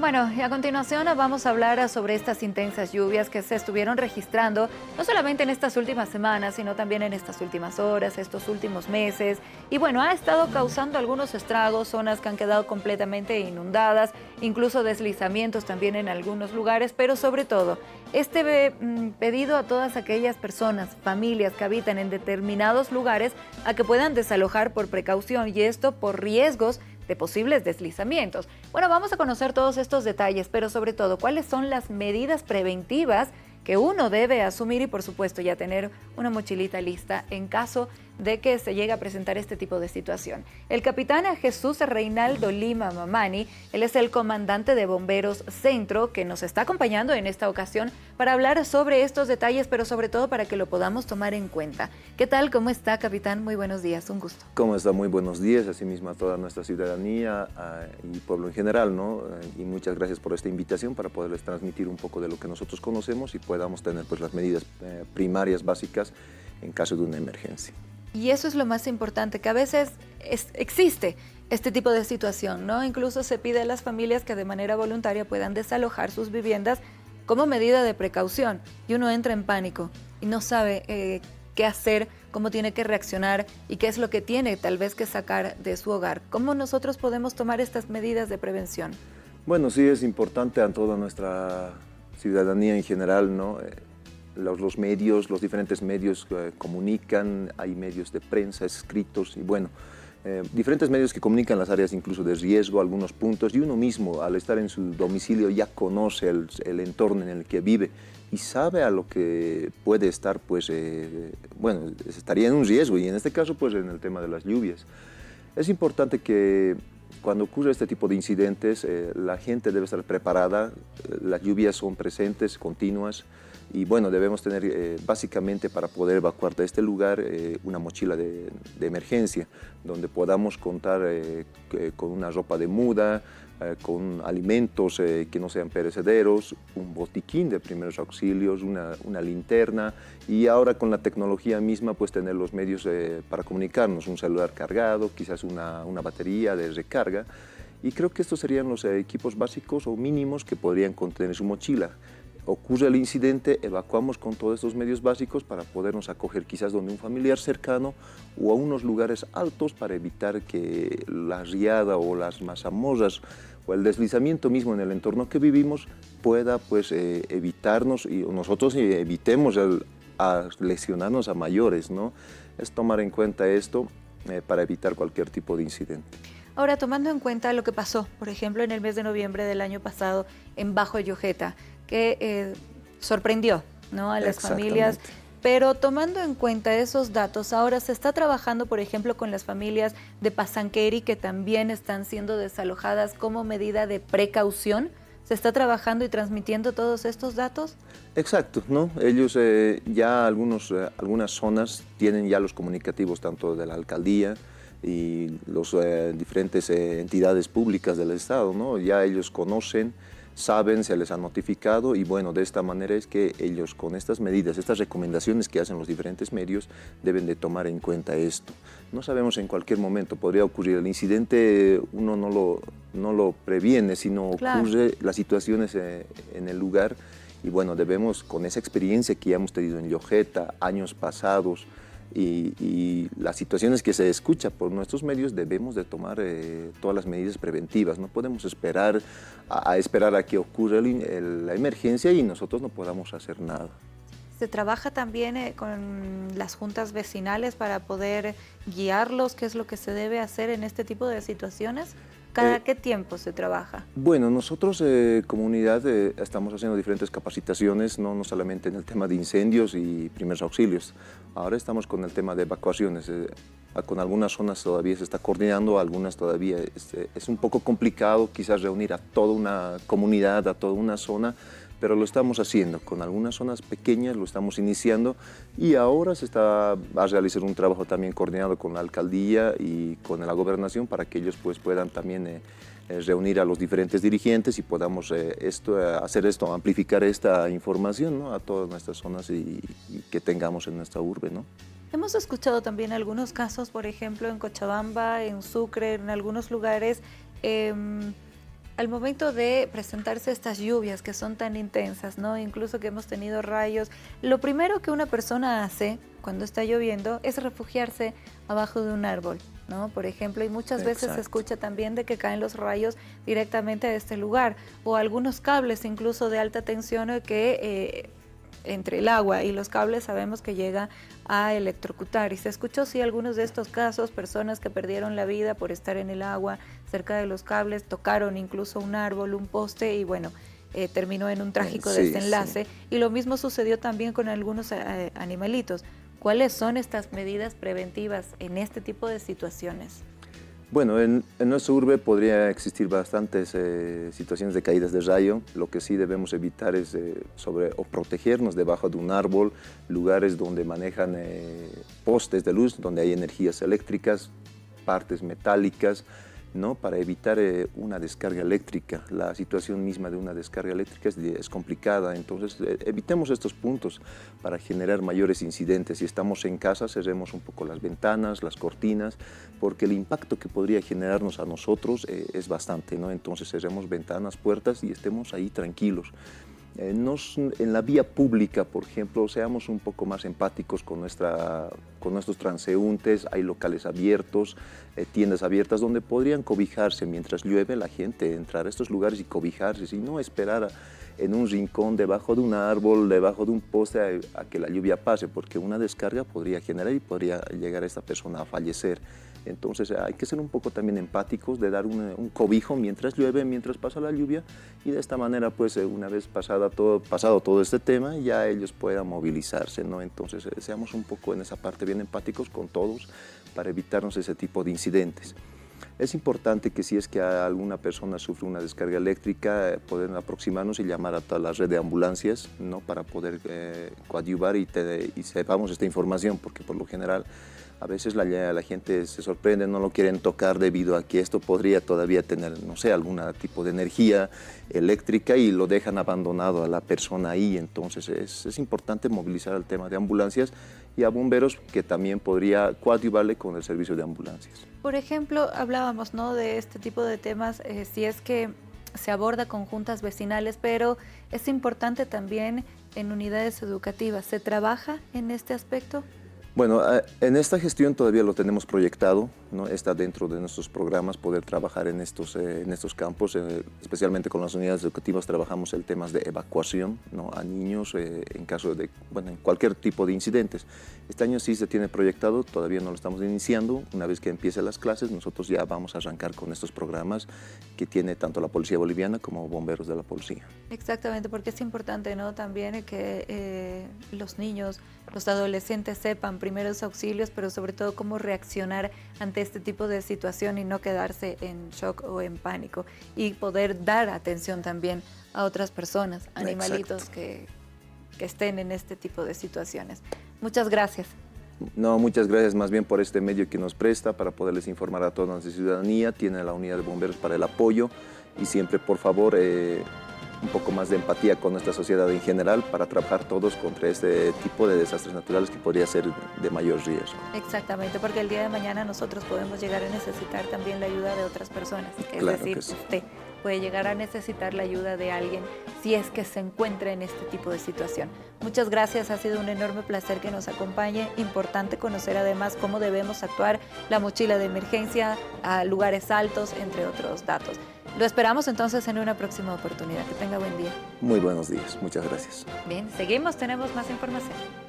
Bueno, y a continuación vamos a hablar sobre estas intensas lluvias que se estuvieron registrando, no solamente en estas últimas semanas, sino también en estas últimas horas, estos últimos meses. Y bueno, ha estado causando algunos estragos, zonas que han quedado completamente inundadas, incluso deslizamientos también en algunos lugares, pero sobre todo, pedido a todas aquellas personas, familias que habitan en determinados lugares, a que puedan desalojar por precaución, y esto por riesgos de posibles deslizamientos. Bueno, vamos a conocer todos estos detalles, pero sobre todo, ¿cuáles son las medidas preventivas que uno debe asumir y, por supuesto, ya tener una mochilita lista en caso de que se llegue a presentar este tipo de situación? El capitán Jesús Reinaldo Lima Mamani, él es el comandante de Bomberos Centro, que nos está acompañando en esta ocasión para hablar sobre estos detalles, pero sobre todo para que lo podamos tomar en cuenta. ¿Qué tal? ¿Cómo está, capitán? Muy buenos días, un gusto. ¿Cómo está? Muy buenos días, asimismo a toda nuestra ciudadanía y pueblo en general, ¿no? Y muchas gracias por esta invitación para poderles transmitir un poco de lo que nosotros conocemos y podamos tener pues, las medidas primarias básicas en caso de una emergencia. Y eso es lo más importante, que a veces existe este tipo de situación, ¿no? Incluso se pide a las familias que de manera voluntaria puedan desalojar sus viviendas como medida de precaución, y uno entra en pánico y no sabe qué hacer, cómo tiene que reaccionar y qué es lo que tiene tal vez que sacar de su hogar. ¿Cómo nosotros podemos tomar estas medidas de prevención? Bueno, sí es importante a toda nuestra ciudadanía en general, ¿no? Los medios, los diferentes medios comunican, hay medios de prensa, escritos y bueno, diferentes medios que comunican las áreas incluso de riesgo, algunos puntos, y uno mismo al estar en su domicilio ya conoce el entorno en el que vive y sabe a lo que puede estar, pues, bueno, estaría en un riesgo, y en este caso, pues, en el tema de las lluvias. Es importante que cuando ocurre este tipo de incidentes, la gente debe estar preparada, las lluvias son presentes, continuas, y bueno, debemos tener básicamente para poder evacuar de este lugar una mochila de emergencia, donde podamos contar con una ropa de muda, con alimentos que no sean perecederos, un botiquín de primeros auxilios, una linterna, y ahora con la tecnología misma pues tener los medios para comunicarnos, un celular cargado, quizás una batería de recarga, y creo que estos serían los equipos básicos o mínimos que podrían contener su mochila. Ocurre el incidente, evacuamos con todos estos medios básicos para podernos acoger quizás donde un familiar cercano o a unos lugares altos para evitar que la riada o las mazamorras o el deslizamiento mismo en el entorno que vivimos pueda pues evitarnos y nosotros evitemos a lesionarnos a mayores, ¿no? Es tomar en cuenta esto para evitar cualquier tipo de incidente. Ahora, tomando en cuenta lo que pasó, por ejemplo, en el mes de noviembre del año pasado en Bajo Yojeta, que sorprendió, ¿no?, a las familias, pero tomando en cuenta esos datos, ahora se está trabajando, por ejemplo, con las familias de Pasanqueri, que también están siendo desalojadas como medida de precaución. ¿Se está trabajando y transmitiendo todos estos datos? Exacto, ¿no? Ellos ya algunas zonas tienen ya los comunicativos tanto de la alcaldía y las diferentes entidades públicas del Estado, ¿no? Ya ellos conocen, saben, se les ha notificado, y bueno, de esta manera es que ellos con estas medidas, estas recomendaciones que hacen los diferentes medios, deben de tomar en cuenta esto. No sabemos, en cualquier momento podría ocurrir el incidente, uno no lo previene, sino ocurre las situaciones en el lugar, y bueno, debemos, con esa experiencia que ya hemos tenido en Yojeta, años pasados, y las situaciones que se escuchan por nuestros medios, debemos de tomar todas las medidas preventivas. No podemos esperar a que ocurra la emergencia y nosotros no podamos hacer nada. ¿Se trabaja también con las juntas vecinales para poder guiarlos? ¿Qué es lo que se debe hacer en este tipo de situaciones? ¿Cada qué tiempo se trabaja? Bueno, nosotros como unidad estamos haciendo diferentes capacitaciones, no solamente en el tema de incendios y primeros auxilios. Ahora estamos con el tema de evacuaciones. Con algunas zonas todavía se está coordinando, algunas todavía es un poco complicado quizás reunir a toda una comunidad, a toda una zona, pero lo estamos haciendo. Con algunas zonas pequeñas lo estamos iniciando, y ahora se va a realizar un trabajo también coordinado con la alcaldía y con la gobernación para que ellos pues, puedan también reunir a los diferentes dirigentes y podamos hacer esto, amplificar esta información, ¿no?, a todas nuestras zonas y que tengamos en nuestra urbe, ¿no? Hemos escuchado también algunos casos, por ejemplo, en Cochabamba, en Sucre, en algunos lugares, al momento de presentarse estas lluvias que son tan intensas, ¿no? Incluso que hemos tenido rayos, lo primero que una persona hace cuando está lloviendo es refugiarse abajo de un árbol, ¿no? Por ejemplo, y muchas veces se escucha también de que caen los rayos directamente a este lugar, o algunos cables incluso de alta tensión que entre el agua y los cables sabemos que llega a electrocutar. Y se escuchó, sí, algunos de estos casos, personas que perdieron la vida por estar en el agua, cerca de los cables, tocaron incluso un árbol, un poste, y bueno, terminó en un trágico desenlace. Y lo mismo sucedió también con algunos animalitos. ¿Cuáles son estas medidas preventivas en este tipo de situaciones? Bueno, en nuestra urbe podría existir bastantes situaciones de caídas de rayo. Lo que sí debemos evitar es o protegernos debajo de un árbol, lugares donde manejan postes de luz, donde hay energías eléctricas, partes metálicas, ¿no? Para evitar una descarga eléctrica. La situación misma de una descarga eléctrica es complicada, entonces evitemos estos puntos para generar mayores incidentes. Si estamos en casa, cerremos un poco las ventanas, las cortinas, porque el impacto que podría generarnos a nosotros es bastante, ¿no? Entonces cerremos ventanas, puertas y estemos ahí tranquilos. En la vía pública, por ejemplo, seamos un poco más empáticos con nuestros transeúntes. Hay locales abiertos, tiendas abiertas donde podrían cobijarse mientras llueve. La gente entrar a estos lugares y cobijarse y no esperar en un rincón, debajo de un árbol, debajo de un poste a que la lluvia pase, porque una descarga podría generar y podría llegar a esta persona a fallecer. Entonces hay que ser un poco también empáticos, de dar un cobijo mientras llueve, mientras pasa la lluvia, y de esta manera, pues una vez pasado todo este tema, ya ellos puedan movilizarse, ¿no? Entonces seamos un poco en esa parte bien empáticos con todos para evitarnos ese tipo de incidentes. Es importante que si es que alguna persona sufre una descarga eléctrica, poder aproximarnos y llamar a toda la red de ambulancias, ¿no? Para poder coadyuvar y sepamos esta información, porque por lo general a veces la gente se sorprende, no lo quieren tocar debido a que esto podría todavía tener, no sé, algún tipo de energía eléctrica y lo dejan abandonado a la persona ahí. Entonces es importante movilizar el tema de ambulancias y a bomberos, que también podría coadyuvarle con el servicio de ambulancias. Por ejemplo, hablábamos, ¿no?, de este tipo de temas, si es que se aborda con juntas vecinales, pero es importante también en unidades educativas. ¿Se trabaja en este aspecto? Bueno, en esta gestión todavía lo tenemos proyectado, ¿no? Está dentro de nuestros programas poder trabajar en estos campos, especialmente con las unidades educativas trabajamos el tema de evacuación, ¿no? A niños en caso de, bueno, en cualquier tipo de incidentes. Este año sí se tiene proyectado, todavía no lo estamos iniciando. Una vez que empiecen las clases, nosotros ya vamos a arrancar con estos programas que tiene tanto la Policía Boliviana como bomberos de la policía. Exactamente, porque es importante, ¿no?, también que los niños, los adolescentes sepan primeros auxilios, pero sobre todo cómo reaccionar ante este tipo de situación y no quedarse en shock o en pánico, y poder dar atención también a otras personas, animalitos que estén en este tipo de situaciones. Muchas gracias. No, muchas gracias más bien por este medio que nos presta para poderles informar a toda nuestra ciudadanía. Tiene la unidad de bomberos para el apoyo y siempre, por favor, un poco más de empatía con nuestra sociedad en general para trabajar todos contra este tipo de desastres naturales que podría ser de mayor riesgo. Exactamente, porque el día de mañana nosotros podemos llegar a necesitar también la ayuda de otras personas. Es decir, usted puede llegar a necesitar la ayuda de alguien si es que se encuentra en este tipo de situación. Muchas gracias, ha sido un enorme placer que nos acompañe. Importante conocer además cómo debemos actuar, la mochila de emergencia, a lugares altos, entre otros datos. Lo esperamos entonces en una próxima oportunidad. Que tenga buen día. Muy buenos días, muchas gracias. Bien, seguimos, tenemos más información.